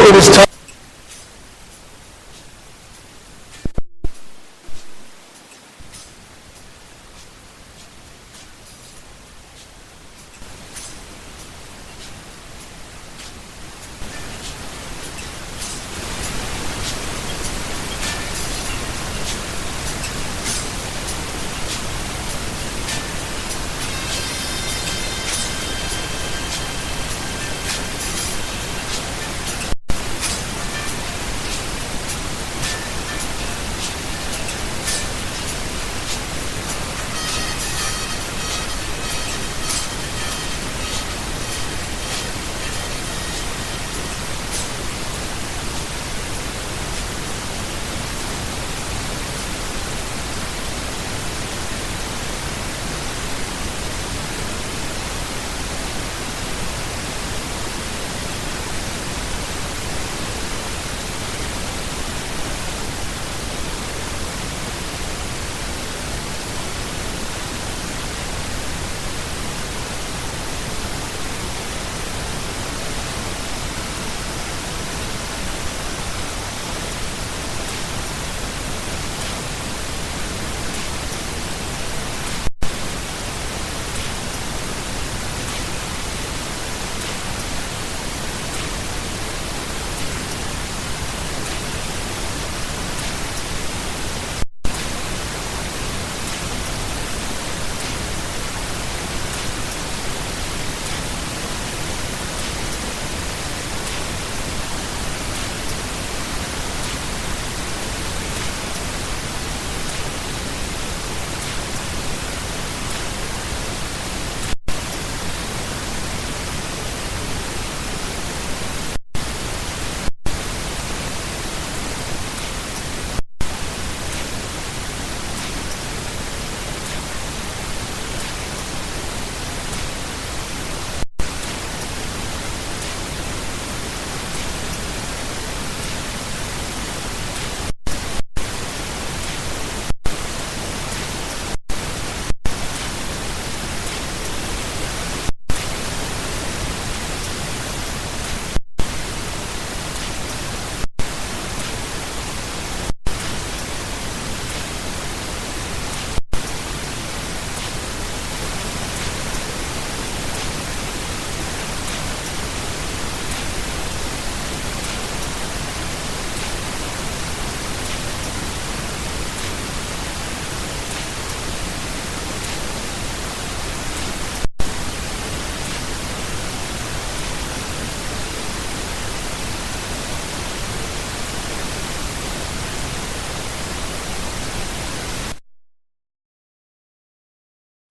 it is time.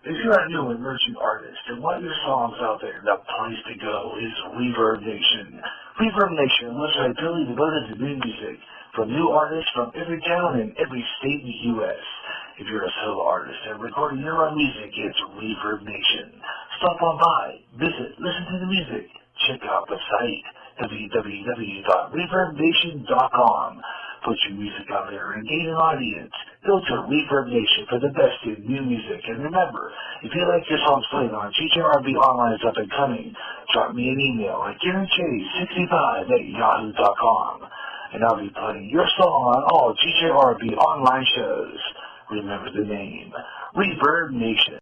If you're a new emerging artist and want your songs out there, the place to go is Reverb Nation. Reverb Nation lives ideally devoted to new music from new artists from every town and every state in the U.S. If you're a solo artist and recording your own music, it's Reverb Nation. Stop on by, visit, listen to the music, check out the site, www.reverbnation.com. Put your music out there and gain an audience. Go to Reverb Nation for the best in new music. And remember, if you like your songs played on GJRB Online is up and coming, drop me an email at GaryJ65@yahoo.com. And I'll be playing your song on all GJRB Online shows. Remember the name, Reverb Nation.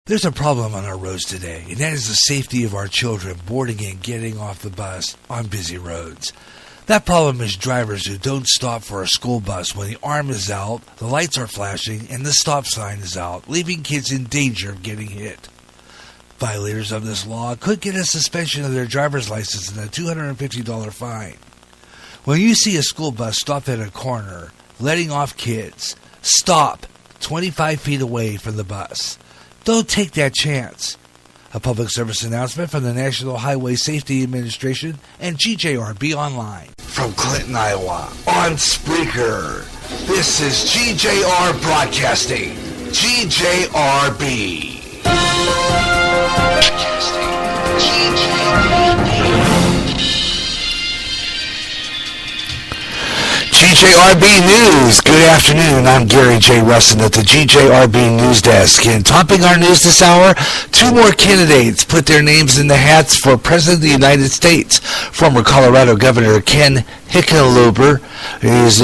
There's a problem on our roads today, and that is the safety of our children boarding and getting off the bus on busy roads. That problem is drivers who don't stop for a school bus when the arm is out, the lights are flashing, and the stop sign is out, leaving kids in danger of getting hit. Violators of this law could get a suspension of their driver's license and a $250 fine. When you see a school bus stop at a corner, letting off kids, stop 25 feet away from the bus. Don't take that chance. A public service announcement from the National Highway Safety Administration and GJRB Online. From Clinton, Iowa, on Spreaker, this is GJR Broadcasting, GJRB. Broadcasting, GJRB. GJRB News. Good afternoon. I'm Gary J. Russin at the GJRB News Desk. And topping our news this hour, two more candidates put their names in the hats for President of the United States. Former Colorado Governor Ken Hickenlooper is,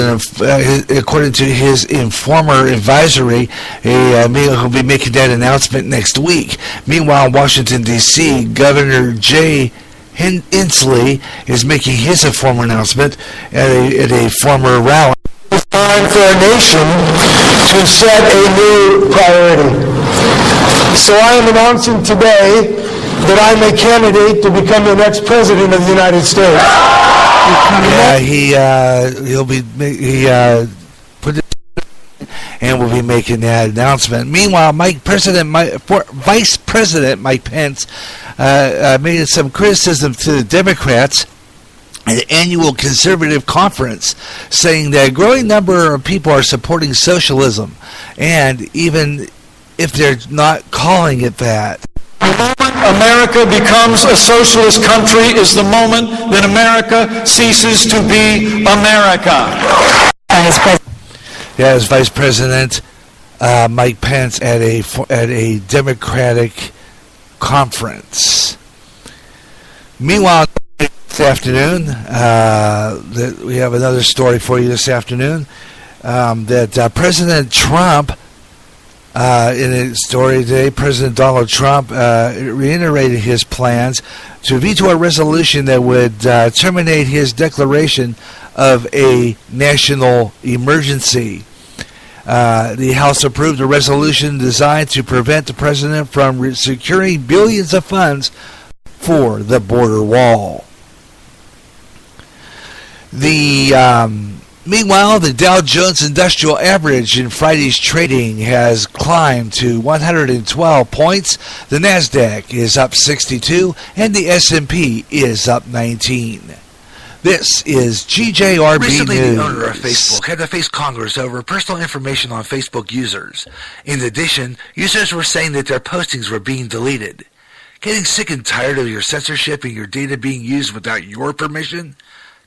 according to his informer advisory, he'll be making that announcement next week. Meanwhile, in Washington, D.C., Governor Jay Inslee is making his informal announcement at a former rally. It's time for our nation to set a new priority. So I am announcing today that I'm a candidate to become the next president of the United States. Yeah, he'll be put it and will be making that announcement. Meanwhile, Vice President Mike Pence made some criticism to the Democrats at the annual conservative conference, saying that a growing number of people are supporting socialism, and even if they're not calling it that. America becomes a socialist country is the moment that America ceases to be America. As Vice President Mike Pence at a Democratic conference. Meanwhile, this afternoon, we have another story for you this afternoon, that President Trump, in a story today, President Donald Trump reiterated his plans to veto a resolution that would terminate his declaration of a national emergency. The House approved a resolution designed to prevent the president from securing billions of funds for the border wall. Meanwhile, the Dow Jones Industrial Average in Friday's trading has climbed to 112 points. The Nasdaq is up 62, and the S&P is up 19. This is GJRB Recently, News. the owner of Facebook had to face Congress over personal information on Facebook users. In addition, users were saying that their postings were being deleted. Getting sick and tired of your censorship and your data being used without your permission?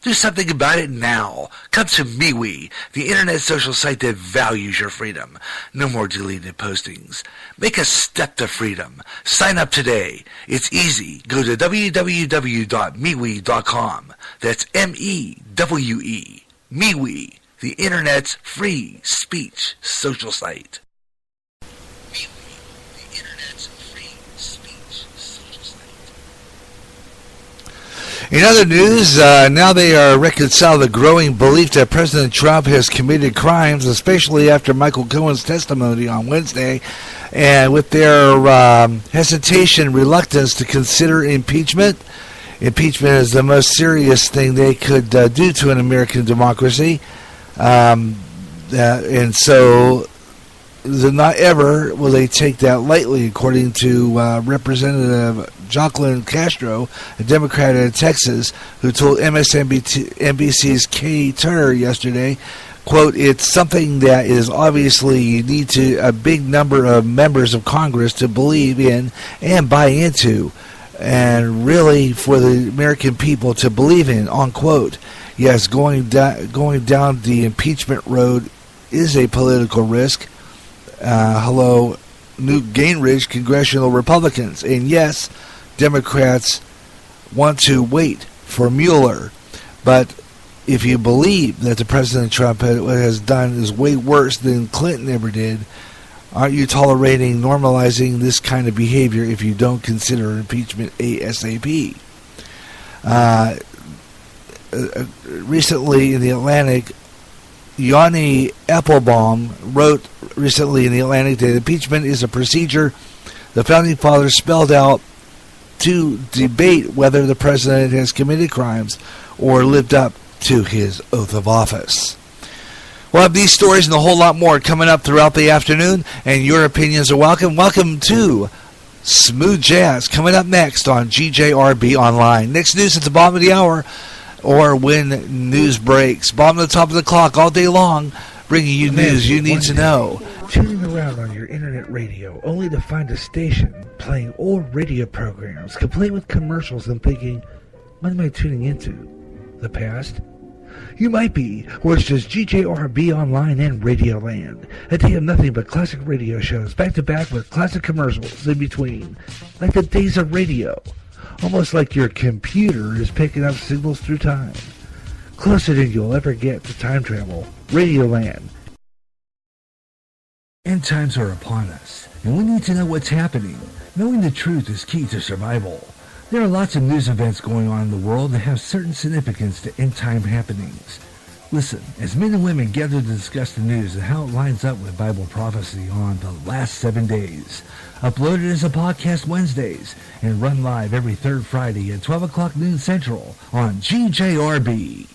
Do something about it now. Come to MeWe, the internet social site that values your freedom. No more deleted postings. Make a step to freedom. Sign up today. It's easy. Go to www.MeWe.com. That's MEWE. MeWe, the internet's free speech social site. In other news, now they are reconciling the growing belief that President Trump has committed crimes, especially after Michael Cohen's testimony on Wednesday, and with their hesitation, reluctance to consider impeachment. Impeachment is the most serious thing they could do to an American democracy, and so not ever will they take that lightly, according to Representative Jacqueline Castro, a Democrat in Texas, who told MSNBC's Kay Turner yesterday, quote, "It's something that is obviously you need to a big number of members of Congress to believe in and buy into, and really for the American people to believe in," unquote. Yes, going down the impeachment road is a political risk. Hello, Newt Gingrich, congressional Republicans. And yes, Democrats want to wait for Mueller. But if you believe that the President Trump has done is way worse than Clinton ever did, aren't you tolerating, normalizing this kind of behavior if you don't consider impeachment ASAP? Recently in the Atlantic, Yanni Applebaum wrote recently in the Atlantic that impeachment is a procedure the Founding Fathers spelled out to debate whether the president has committed crimes or lived up to his oath of office. We'll have these stories and a whole lot more coming up throughout the afternoon, and your opinions are welcome. Welcome to Smooth Jazz, coming up next on GJRB Online. Next news at the bottom of the hour, or when news breaks. Bottom of the top of the clock all day long, bringing you news you need to know. Tuning around on your internet radio only to find a station playing old radio programs, complete with commercials, and thinking, what am I tuning into? The past? You might be, or it's just GJRB Online and Radioland. A day of nothing but classic radio shows, back to back with classic commercials in between. Like the days of radio. Almost like your computer is picking up signals through time. Closer than you'll ever get to time travel. Radioland. End times are upon us, and we need to know what's happening. Knowing the truth is key to survival. There are lots of news events going on in the world that have certain significance to end-time happenings. Listen, as men and women gather to discuss the news and how it lines up with Bible prophecy on the last 7 days. Uploaded as a podcast Wednesdays and run live every third Friday at 12 o'clock noon Central on GJRB.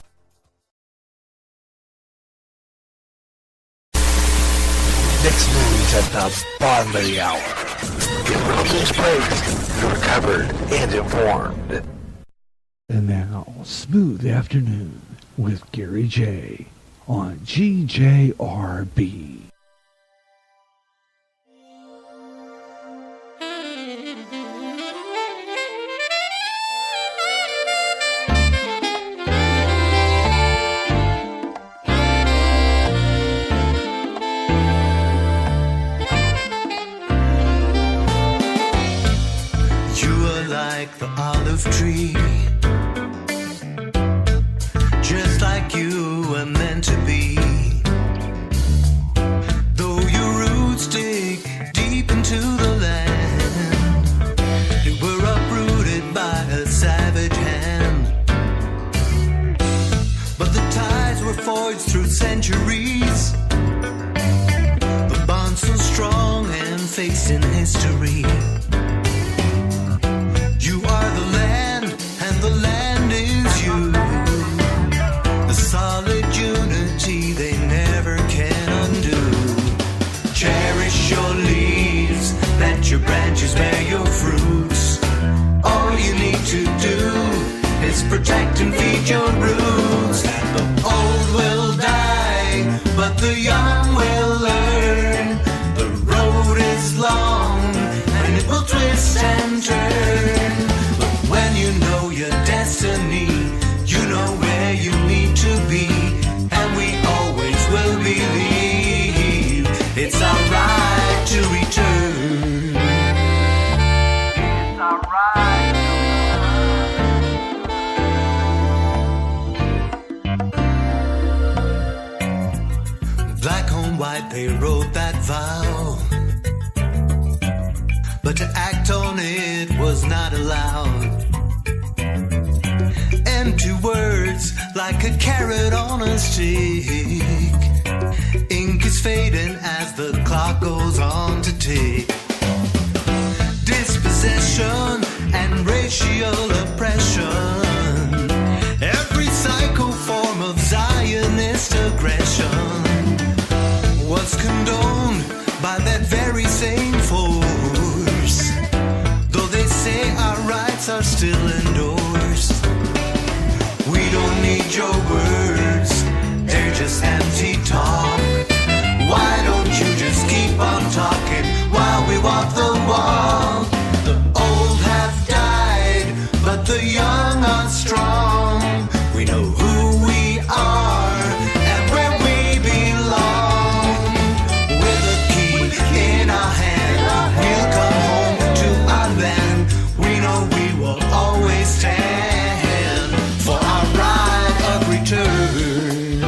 Next news at the bottom of the hour. Get real news praised, you're covered and informed. And now, Smooth Afternoon with Gary J. on GJRB. Like the olive tree, just like you were meant to be. Though your roots dig deep into the land, they were uprooted by a savage hand. But the ties were forged through centuries, the bond so strong and facing history. You are the land, and the land is you. The solid unity they never can undo. Cherish your leaves, let your branches bear your fruits. All you need to do is protect and feed your roots. The old will die, but the young will learn. The road is long, and it will twist and turn. When you know your destiny, you know where you need to be, and we always will believe it's our right to return. It's our right to return. Black on white, they wrote that vow, but to act on it was not allowed. Empty words like a carrot on a stick. Ink is fading as the clock goes on to tick. Dispossession and racial oppression, every psycho form of Zionist aggression was condoned by that very same force. Though they say our rights are still endorsed, we don't need your words, they're just empty talk. Why don't you just keep on talking while we walk the walk? The old have died, but the young are strong. We know who we are and where we belong. With a key in our hand, we'll come home to our land. We know we will always stand for our right of return.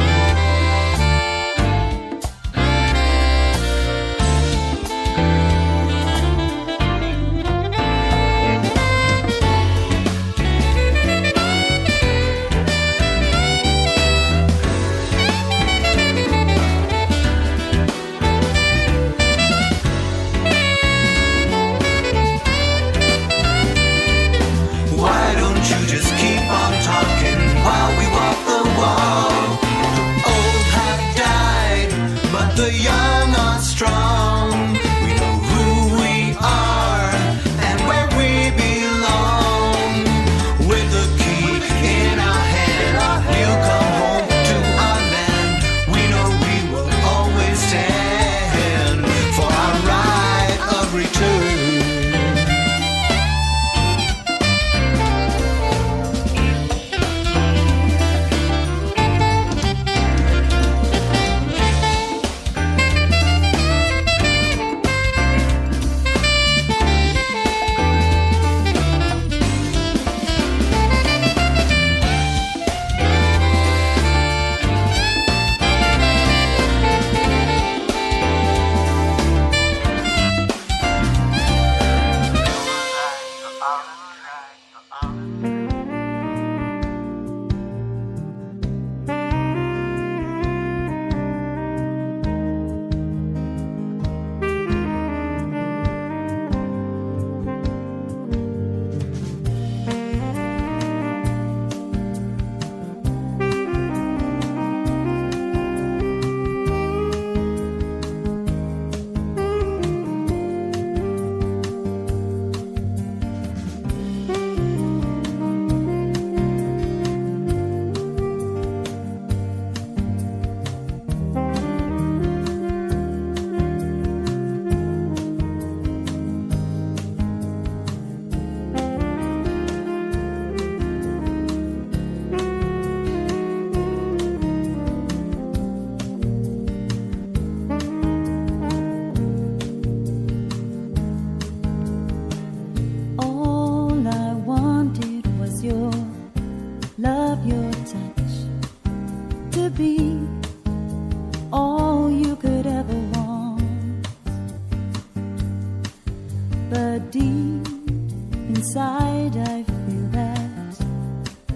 inside I feel that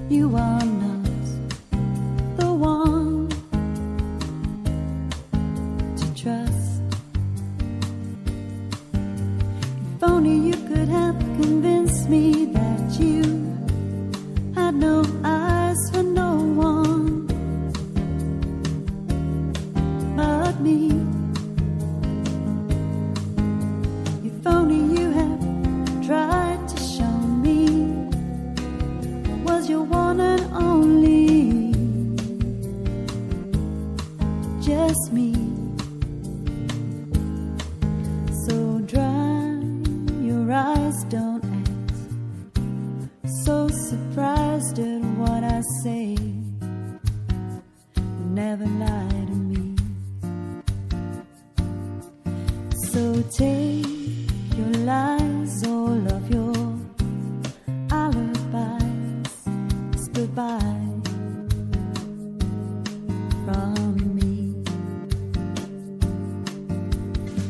you are not the one to trust. If only you could have convinced me that you had no eyes for no one but me. If only you had tried to show me was your one and only, just me. So dry your eyes, don't act so surprised at what I say. Never lie to me. So take your lies, all of your alibis, it's goodbye from me.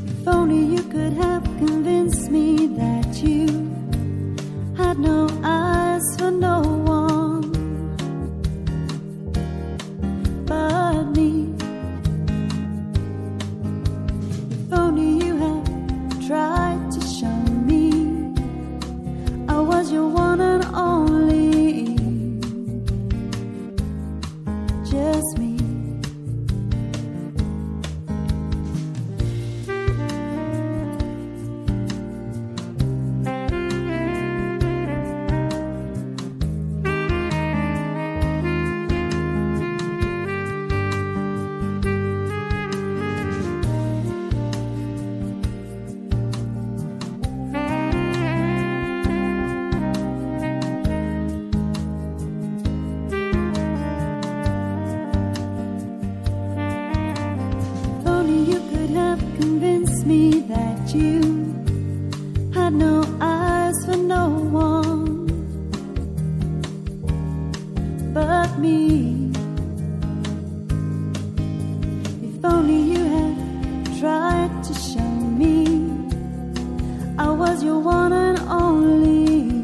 If only you could have convinced me that you had no eyes for no one but me. If only you had tried to show me I was your one and only, just me. If only you could have convinced me that you had no eyes for no one but me. If only you had tried to show me I was your one and only,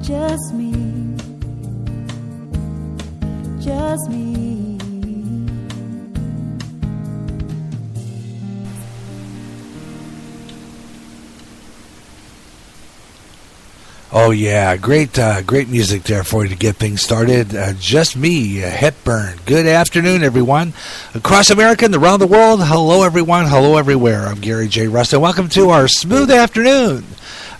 just me, just me. Oh yeah, great music there for you to get things started. Just me, Hepburn. Good afternoon, everyone. Across America and around the world, hello everyone, hello everywhere. I'm Gary J. Rustin. Welcome to our smooth afternoon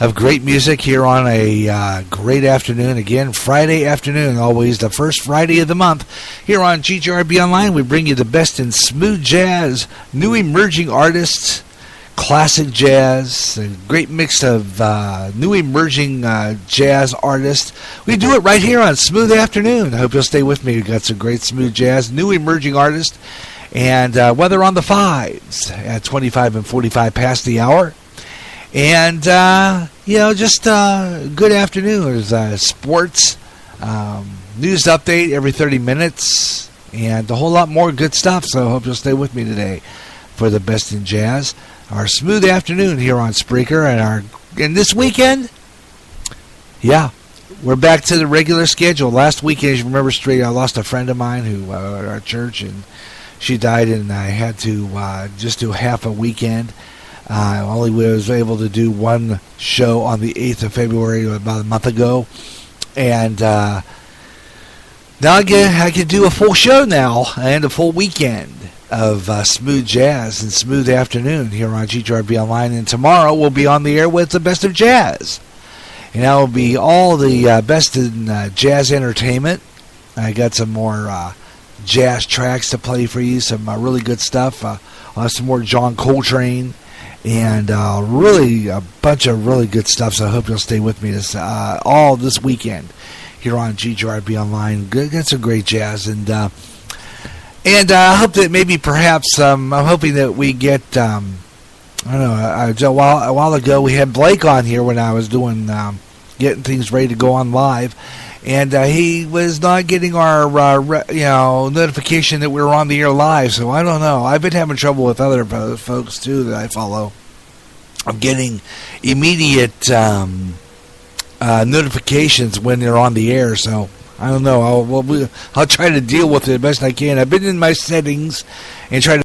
of great music here on a great afternoon. Again, Friday afternoon, always the first Friday of the month. Here on GJRB Online, we bring you the best in smooth jazz, new emerging artists, classic jazz, a great mix of new emerging jazz artists. We do it right here on Smooth Afternoon. I hope you'll stay with me. We've got some great smooth jazz, new emerging artists, and weather on the fives at 25 and 45 past the hour. And, just good afternoon. There's sports, news update every 30 minutes, and a whole lot more good stuff. So I hope you'll stay with me today for the best in jazz. Our smooth afternoon here on Spreaker, and this weekend, yeah, we're back to the regular schedule. Last weekend, as you remember, I lost a friend of mine who at our church, and she died, and I had to just do half a weekend. I only was able to do one show on the 8th of February, about a month ago, and now I can do a full show now and a full weekend of smooth jazz and smooth afternoon here on GJRB Online. And tomorrow we'll be on the air with the best of jazz, and that will be all the best in jazz entertainment. I got some more jazz tracks to play for you, some really good stuff. Some more John Coltrane, and really a bunch of really good stuff. So I hope you'll stay with me all this weekend here on GJRB Online. Got some great jazz, and I hope that maybe perhaps I'm hoping that we get I don't know. A while ago we had Blake on here when I was doing getting things ready to go on live, and he was not getting our notification that we were on the air live. So I don't know. I've been having trouble with other folks too that I follow I'm getting immediate notifications when they're on the air, so I don't know. I'll try to deal with it the best I can. I've been in my settings and try to